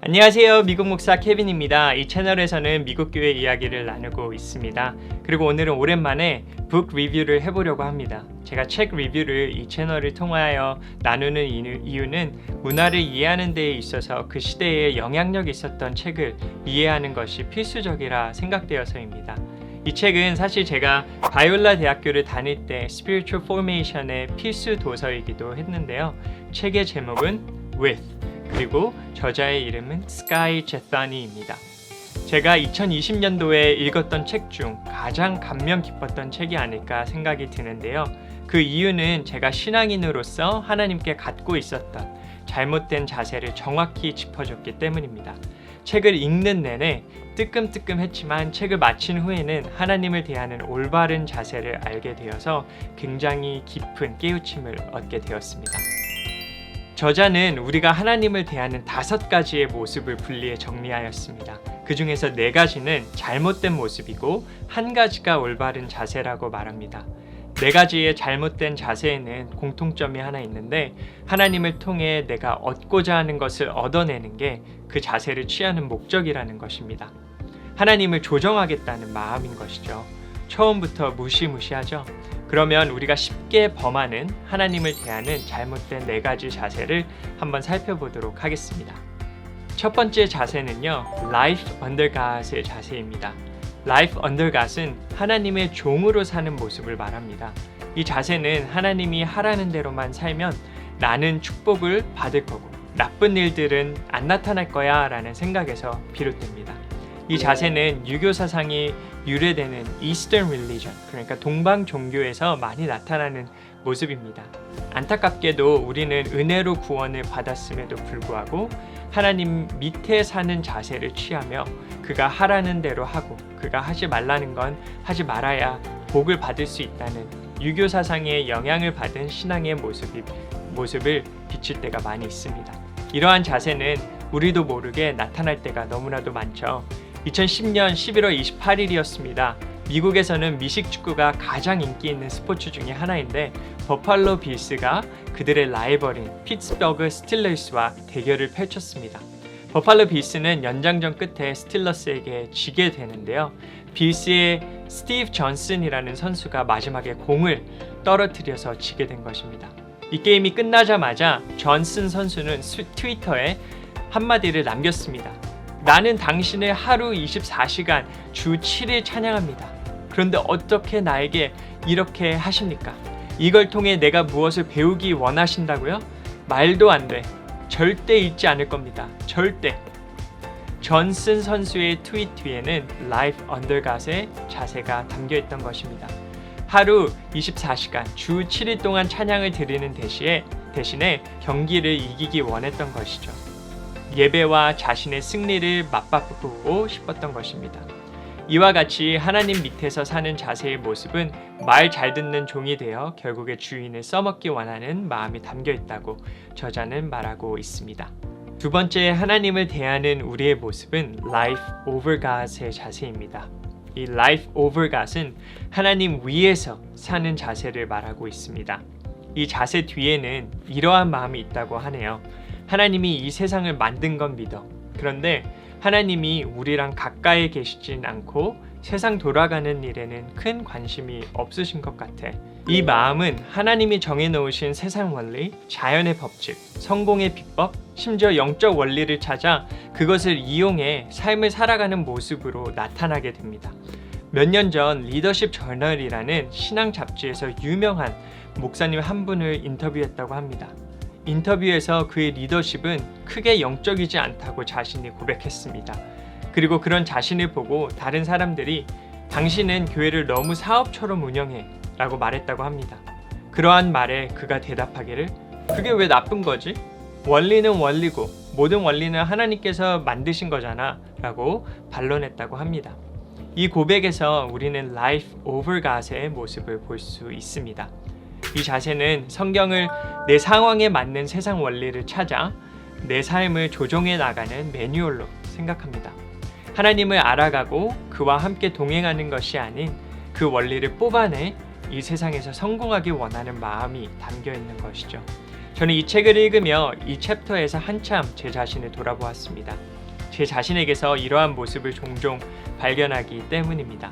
안녕하세요. 미국 목사 케빈입니다. 이 채널에서는 미국 교회 이야기를 나누고 있습니다. 그리고 오늘은 오랜만에 북 리뷰를 해보려고 합니다. 제가 책 리뷰를 이 채널을 통하여 나누는 이유는 문화를 이해하는 데에 있어서 그 시대에 영향력이 있었던 책을 이해하는 것이 필수적이라 생각되어서입니다. 이 책은 사실 제가 바이올라 대학교를 다닐 때 Spiritual Formation의 필수 도서이기도 했는데요. 책의 제목은 With, 그리고 저자의 이름은 스카이 제타니입니다. 제가 2020년도에 읽었던 책 중 가장 감명 깊었던 책이 아닐까 생각이 드는데요. 그 이유는 제가 신앙인으로서 하나님께 갖고 있었던 잘못된 자세를 정확히 짚어줬기 때문입니다. 책을 읽는 내내 뜨끔뜨끔했지만 책을 마친 후에는 하나님을 대하는 올바른 자세를 알게 되어서 굉장히 깊은 깨우침을 얻게 되었습니다. 저자는 우리가 하나님을 대하는 5가지의 모습을 분리해 정리하였습니다. 그 중에서 4가지는 잘못된 모습이고 1가지가 올바른 자세라고 말합니다. 4가지의 잘못된 자세에는 공통점이 하나 있는데 하나님을 통해 내가 얻고자 하는 것을 얻어내는 게 그 자세를 취하는 목적이라는 것입니다. 하나님을 조정하겠다는 마음인 것이죠. 처음부터 무시무시하죠. 그러면 우리가 쉽게 범하는 하나님을 대하는 잘못된 4가지 자세를 한번 살펴보도록 하겠습니다. 첫 번째 자세는요, Life under God의 자세입니다. Life under God은 하나님의 종으로 사는 모습을 말합니다. 이 자세는 하나님이 하라는 대로만 살면 나는 축복을 받을 거고 나쁜 일들은 안 나타날 거야 라는 생각에서 비롯됩니다. 이 자세는 유교 사상이 유래되는 Eastern Religion, 그러니까 동방 종교에서 많이 나타나는 모습입니다. 안타깝게도 우리는 은혜로 구원을 받았음에도 불구하고 하나님 밑에 사는 자세를 취하며 그가 하라는 대로 하고 그가 하지 말라는 건 하지 말아야 복을 받을 수 있다는 유교 사상의 영향을 받은 신앙의 모습을 비칠 때가 많이 있습니다. 이러한 자세는 우리도 모르게 나타날 때가 너무나도 많죠. 2010년 11월 28일이었습니다. 미국에서는 미식축구가 가장 인기 있는 스포츠 중에 하나인데 버팔로 빌스가 그들의 라이벌인 피츠버그 스틸러스와 대결을 펼쳤습니다. 버팔로 빌스는 연장전 끝에 스틸러스에게 지게 되는데요. 빌스의 스티브 존슨이라는 선수가 마지막에 공을 떨어뜨려서 지게 된 것입니다. 이 게임이 끝나자마자 존슨 선수는 트위터에 한마디를 남겼습니다. 나는 당신을 하루 24시간 주 7일 찬양합니다. 그런데 어떻게 나에게 이렇게 하십니까? 이걸 통해 내가 무엇을 배우기 원하신다고요? 말도 안 돼. 절대 잊지 않을 겁니다. 절대. 존슨 선수의 트윗 뒤에는 Life under God의 자세가 담겨 있던 것입니다. 하루 24시간 주 7일 동안 찬양을 드리는 대신에 경기를 이기기 원했던 것이죠. 예배와 자신의 승리를 맞바꾸고 싶었던 것입니다. 이와 같이 하나님 밑에서 사는 자세의 모습은 말 잘 듣는 종이 되어 결국에 주인을 써먹기 원하는 마음이 담겨 있다고 저자는 말하고 있습니다. 두 번째, 하나님을 대하는 우리의 모습은 Life over God의 자세입니다. 이 Life over God은 하나님 위에서 사는 자세를 말하고 있습니다. 이 자세 뒤에는 이러한 마음이 있다고 하네요. 하나님이 이 세상을 만든 건 믿어. 그런데 하나님이 우리랑 가까이 계시진 않고 세상 돌아가는 일에는 큰 관심이 없으신 것 같아. 이 마음은 하나님이 정해놓으신 세상 원리, 자연의 법칙, 성공의 비법, 심지어 영적 원리를 찾아 그것을 이용해 삶을 살아가는 모습으로 나타나게 됩니다. 몇 년 전 리더십 저널이라는 신앙 잡지에서 유명한 목사님 한 분을 인터뷰했다고 합니다. 인터뷰에서 그의 리더십은 크게 영적이지 않다고 자신이 고백했습니다. 그리고 그런 자신을 보고 다른 사람들이 당신은 교회를 너무 사업처럼 운영해 라고 말했다고 합니다. 그러한 말에 그가 대답하기를 그게 왜 나쁜 거지? 원리는 원리고 모든 원리는 하나님께서 만드신 거잖아 라고 반론했다고 합니다. 이 고백에서 우리는 Life over God의 모습을 볼 수 있습니다. 이 자세는 성경을 내 상황에 맞는 세상 원리를 찾아 내 삶을 조정해 나가는 매뉴얼로 생각합니다. 하나님을 알아가고 그와 함께 동행하는 것이 아닌 그 원리를 뽑아내 이 세상에서 성공하기 원하는 마음이 담겨 있는 것이죠. 저는 이 책을 읽으며 이 챕터에서 한참 제 자신을 돌아보았습니다. 제 자신에게서 이러한 모습을 종종 발견하기 때문입니다.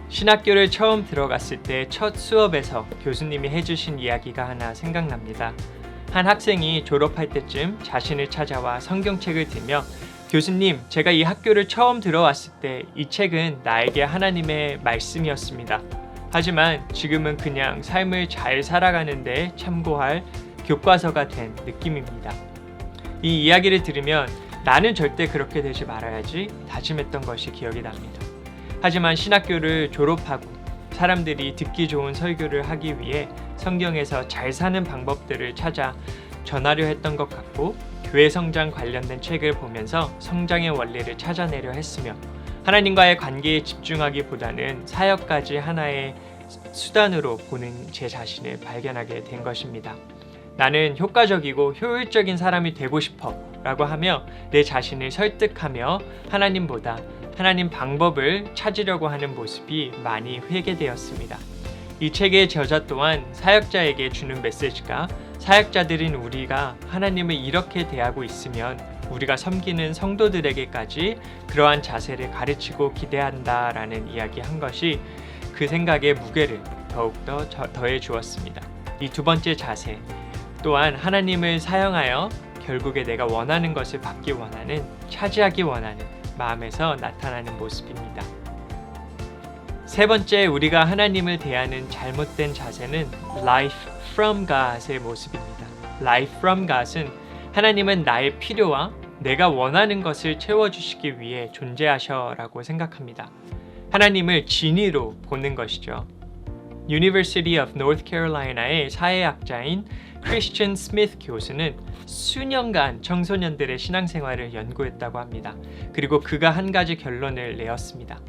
신학교를 처음 들어갔을 때 첫 수업에서 교수님이 해주신 이야기가 하나 생각납니다. 한 학생이 졸업할 때쯤 자신을 찾아와 성경책을 들며 교수님, 제가 이 학교를 처음 들어왔을 때 이 책은 나에게 하나님의 말씀이었습니다. 하지만 지금은 그냥 삶을 잘 살아가는데 참고할 교과서가 된 느낌입니다. 이 이야기를 들으면 나는 절대 그렇게 되지 말아야지 다짐했던 것이 기억이 납니다. 하지만 신학교를 졸업하고 사람들이 듣기 좋은 설교를 하기 위해 성경에서 잘 사는 방법들을 찾아 전하려 했던 것 같고 교회 성장 관련된 책을 보면서 성장의 원리를 찾아내려 했으며 하나님과의 관계에 집중하기보다는 사역까지 하나의 수단으로 보는 제 자신을 발견하게 된 것입니다. 나는 효과적이고 효율적인 사람이 되고 싶어 라고 하며 내 자신을 설득하며 하나님보다 하나님 방법을 찾으려고 하는 모습이 많이 회개되었습니다. 이 책의 저자 또한 사역자에게 주는 메시지가 사역자들인 우리가 하나님을 이렇게 대하고 있으면 우리가 섬기는 성도들에게까지 그러한 자세를 가르치고 기대한다라는 이야기한 것이 그 생각의 무게를 더욱더 더해 주었습니다. 이 두 번째 자세 또한 하나님을 사용하여 결국에 내가 원하는 것을 받기 원하는, 차지하기 원하는 마음에서 나타나는 모습입니다. 세 번째, 우리가 하나님을 대하는 잘못된 자세는 Life from God의 모습입니다. Life from God은 하나님은 나의 필요와 내가 원하는 것을 채워주시기 위해 존재하셔라고 생각합니다. 하나님을 진의로 보는 것이죠. University of North Carolina의 사회학자인 크리스천 스미스 교수는 수년간 청소년들의 신앙생활을 연구했다고 합니다. 그리고 그가 한 가지 결론을 내었습니다.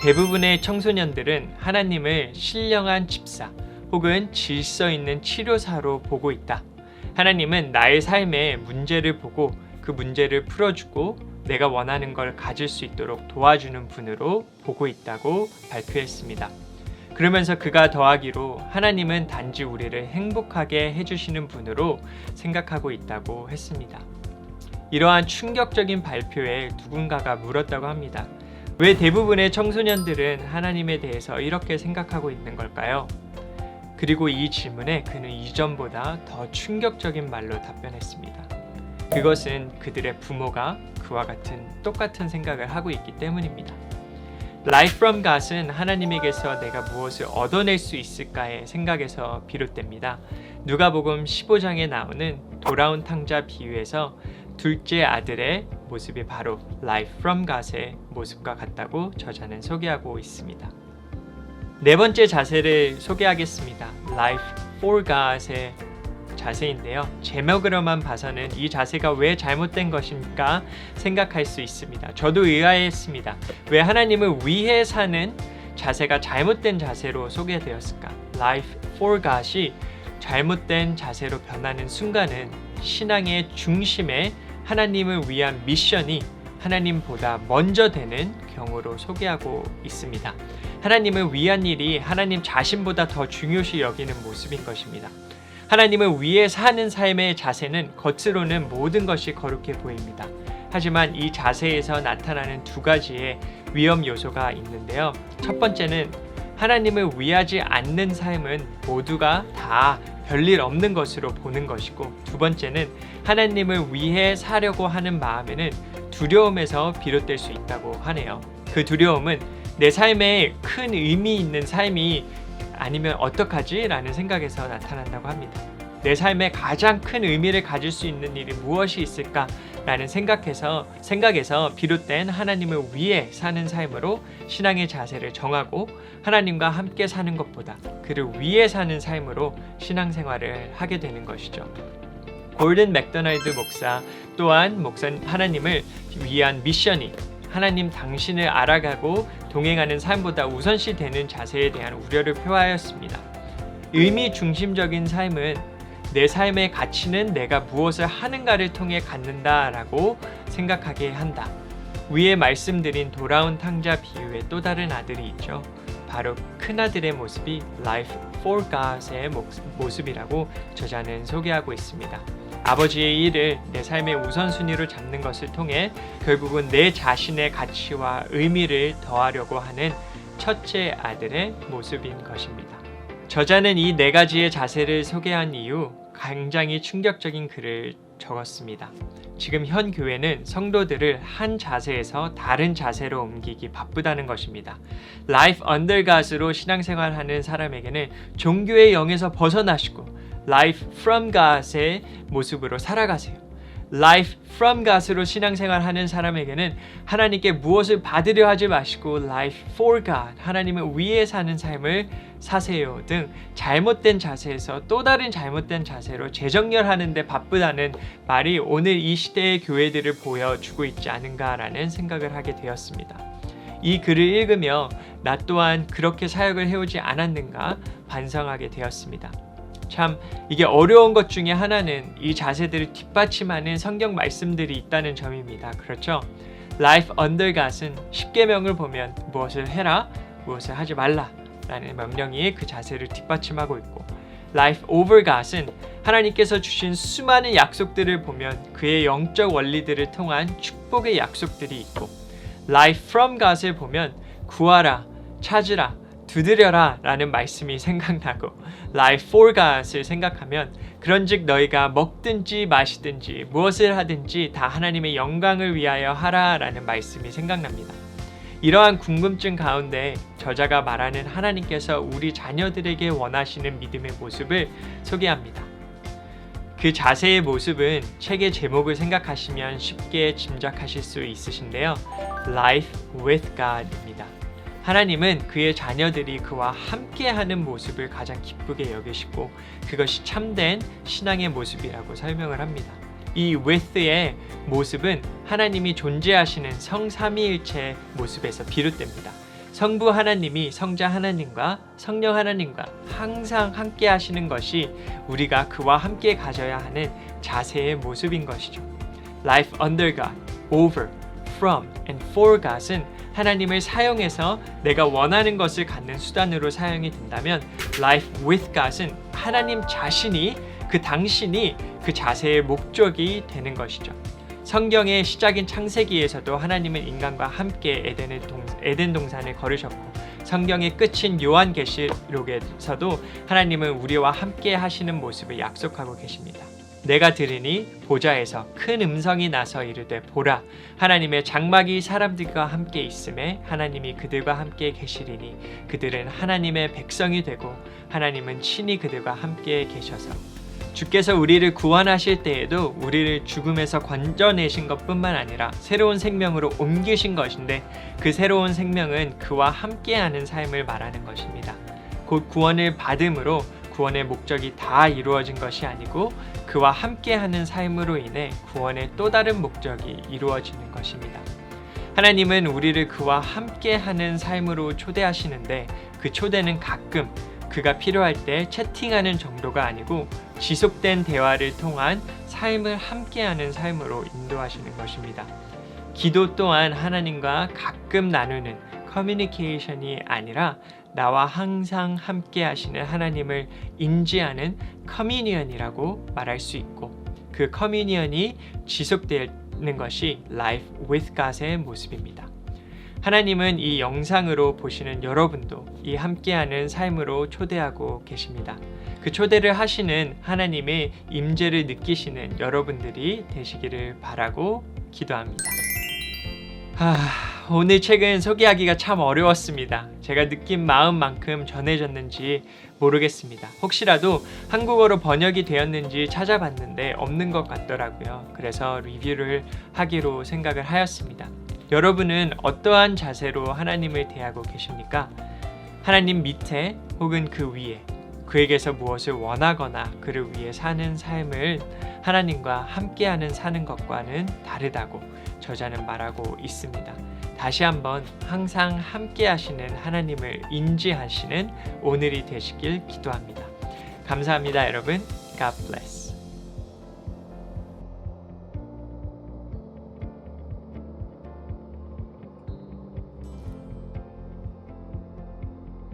대부분의 청소년들은 하나님을 신령한 집사 혹은 질서 있는 치료사로 보고 있다. 하나님은 나의 삶에 문제를 보고 그 문제를 풀어주고 내가 원하는 걸 가질 수 있도록 도와주는 분으로 보고 있다고 발표했습니다. 그러면서 그가 더하기로 하나님은 단지 우리를 행복하게 해주시는 분으로 생각하고 있다고 했습니다. 이러한 충격적인 발표에 누군가가 물었다고 합니다. 왜 대부분의 청소년들은 하나님에 대해서 이렇게 생각하고 있는 걸까요? 그리고 이 질문에 그는 이전보다 더 충격적인 말로 답변했습니다. 그것은 그들의 부모가 그와 같은 똑같은 생각을 하고 있기 때문입니다. Life from God은 하나님에게서 내가 무엇을 얻어낼 수 있을까의 생각에서 비롯됩니다. 누가복음 15장에 나오는 돌아온 탕자 비유에서 둘째 아들의 모습이 바로 Life from God의 모습과 같다고 저자는 소개하고 있습니다. 네 번째 자세를 소개하겠습니다. Life for God의 자세인데요. 제목으로만 봐서는 이 자세가 왜 잘못된 것인가 생각할 수 있습니다. 저도 의아했습니다. 왜 하나님을 위해 사는 자세가 잘못된 자세로 소개되었을까? Life for God이 잘못된 자세로 변하는 순간은 신앙의 중심에 하나님을 위한 미션이 하나님보다 먼저 되는 경우로 소개하고 있습니다. 하나님을 위한 일이 하나님 자신보다 더 중요시 여기는 모습인 것입니다. 하나님을 위해 사는 삶의 자세는 겉으로는 모든 것이 거룩해 보입니다. 하지만 이 자세에서 나타나는 두 가지의 위험 요소가 있는데요. 첫 번째는 하나님을 위하지 않는 삶은 모두가 다 별일 없는 것으로 보는 것이고, 두 번째는 하나님을 위해 사려고 하는 마음에는 두려움에서 비롯될 수 있다고 하네요. 그 두려움은 내 삶에 큰 의미 있는 삶이 아니면 어떡하지? 라는 생각에서 나타난다고 합니다. 내 삶에 가장 큰 의미를 가질 수 있는 일이 무엇이 있을까? 라는 생각에서 비롯된 하나님을 위해 사는 삶으로 신앙의 자세를 정하고 하나님과 함께 사는 것보다 그를 위해 사는 삶으로 신앙생활을 하게 되는 것이죠. 골든 맥도날드 목사 또한 하나님을 위한 미션이 하나님 당신을 알아가고 동행하는 삶보다 우선시 되는 자세에 대한 우려를 표하였습니다. 의미 중심적인 삶은 내 삶의 가치는 내가 무엇을 하는가를 통해 갖는다라고 생각하게 한다. 위에 말씀드린 돌아온 탕자 비유의 또 다른 아들이 있죠. 바로 큰아들의 모습이 Life for God의 모습이라고 저자는 소개하고 있습니다. 아버지의 일을 내 삶의 우선순위로 잡는 것을 통해 결국은 내 자신의 가치와 의미를 더하려고 하는 첫째 아들의 모습인 것입니다. 저자는 이 네 가지의 자세를 소개한 이후 굉장히 충격적인 글을 적었습니다. 지금 현 교회는 성도들을 한 자세에서 다른 자세로 옮기기 바쁘다는 것입니다. Life under God으로 신앙생활하는 사람에게는 종교의 영에서 벗어나시고 Life from God의 모습으로 살아가세요. Life from God으로 신앙생활하는 사람에게는 하나님께 무엇을 받으려 하지 마시고 Life for God, 하나님을 위해 사는 삶을 사세요 등 잘못된 자세에서 또 다른 잘못된 자세로 재정렬하는 데 바쁘다는 말이 오늘 이 시대의 교회들을 보여주고 있지 않은가라는 생각을 하게 되었습니다. 이 글을 읽으며 나 또한 그렇게 사역을 해오지 않았는가 반성하게 되었습니다. 참 이게 어려운 것 중에 하나는 이 자세들을 뒷받침하는 성경 말씀들이 있다는 점입니다. 그렇죠? Life under God은 십계명을 보면 무엇을 해라, 무엇을 하지 말라 라는 명령이 그 자세를 뒷받침하고 있고 Life over God은 하나님께서 주신 수많은 약속들을 보면 그의 영적 원리들을 통한 축복의 약속들이 있고 Life from God을 보면 구하라, 찾으라, 두드려라 라는 말씀이 생각나고 Life for God을 생각하면 그런즉 너희가 먹든지 마시든지 무엇을 하든지 다 하나님의 영광을 위하여 하라 라는 말씀이 생각납니다. 이러한 궁금증 가운데 저자가 말하는 하나님께서 우리 자녀들에게 원하시는 믿음의 모습을 소개합니다. 그 자세의 모습은 책의 제목을 생각하시면 쉽게 짐작하실 수 있으신데요. Life with God입니다. 하나님은 그의 자녀들이 그와 함께하는 모습을 가장 기쁘게 여기시고 그것이 참된 신앙의 모습이라고 설명을 합니다. 이 with의 모습은 하나님이 존재하시는 성삼위일체의 모습에서 비롯됩니다. 성부 하나님이 성자 하나님과 성령 하나님과 항상 함께 하시는 것이 우리가 그와 함께 가져야 하는 자세의 모습인 것이죠. Life under God, over, from, and for God은 하나님을 사용해서 내가 원하는 것을 갖는 수단으로 사용이 된다면 Life with God은 하나님 자신이 그 당신이 그 자세의 목적이 되는 것이죠. 성경의 시작인 창세기에서도 하나님은 인간과 함께 에덴 동산을 걸으셨고 성경의 끝인 요한계시록에서도 하나님은 우리와 함께 하시는 모습을 약속하고 계십니다. 내가 들으니 보좌에서 큰 음성이 나서 이르되 보라 하나님의 장막이 사람들과 함께 있음에 하나님이 그들과 함께 계시리니 그들은 하나님의 백성이 되고 하나님은 친히 그들과 함께 계셔서 주께서 우리를 구원하실 때에도 우리를 죽음에서 건져내신 것뿐만 아니라 새로운 생명으로 옮기신 것인데 그 새로운 생명은 그와 함께하는 삶을 말하는 것입니다. 곧 구원을 받음으로 구원의 목적이 다 이루어진 것이 아니고 그와 함께하는 삶으로 인해 구원의 또 다른 목적이 이루어지는 것입니다. 하나님은 우리를 그와 함께하는 삶으로 초대하시는데 그 초대는 가끔 그가 필요할 때 채팅하는 정도가 아니고 지속된 대화를 통한 삶을 함께하는 삶으로 인도하시는 것입니다. 기도 또한 하나님과 가끔 나누는 커뮤니케이션이 아니라 나와 항상 함께 하시는 하나님을 인지하는 커뮤니언이라고 말할 수 있고 그 커뮤니언이 지속되는 것이 Life with God의 모습입니다. 하나님은 이 영상으로 보시는 여러분도 이 함께하는 삶으로 초대하고 계십니다. 그 초대를 하시는 하나님의 임재를 느끼시는 여러분들이 되시기를 바라고 기도합니다. 오늘 책은 소개하기가 참 어려웠습니다. 제가 느낀 마음만큼 전해졌는지 모르겠습니다. 혹시라도 한국어로 번역이 되었는지 찾아봤는데 없는 것 같더라고요. 그래서 리뷰를 하기로 생각을 하였습니다. 여러분은 어떠한 자세로 하나님을 대하고 계십니까? 하나님 밑에 혹은 그 위에 그에게서 무엇을 원하거나 그를 위해 사는 삶을 하나님과 함께하는 사는 것과는 다르다고 저자는 말하고 있습니다. 다시 한번 항상 함께 하시는 하나님을 인지하시는 오늘이 되시길 기도합니다. 감사합니다, 여러분. God bless.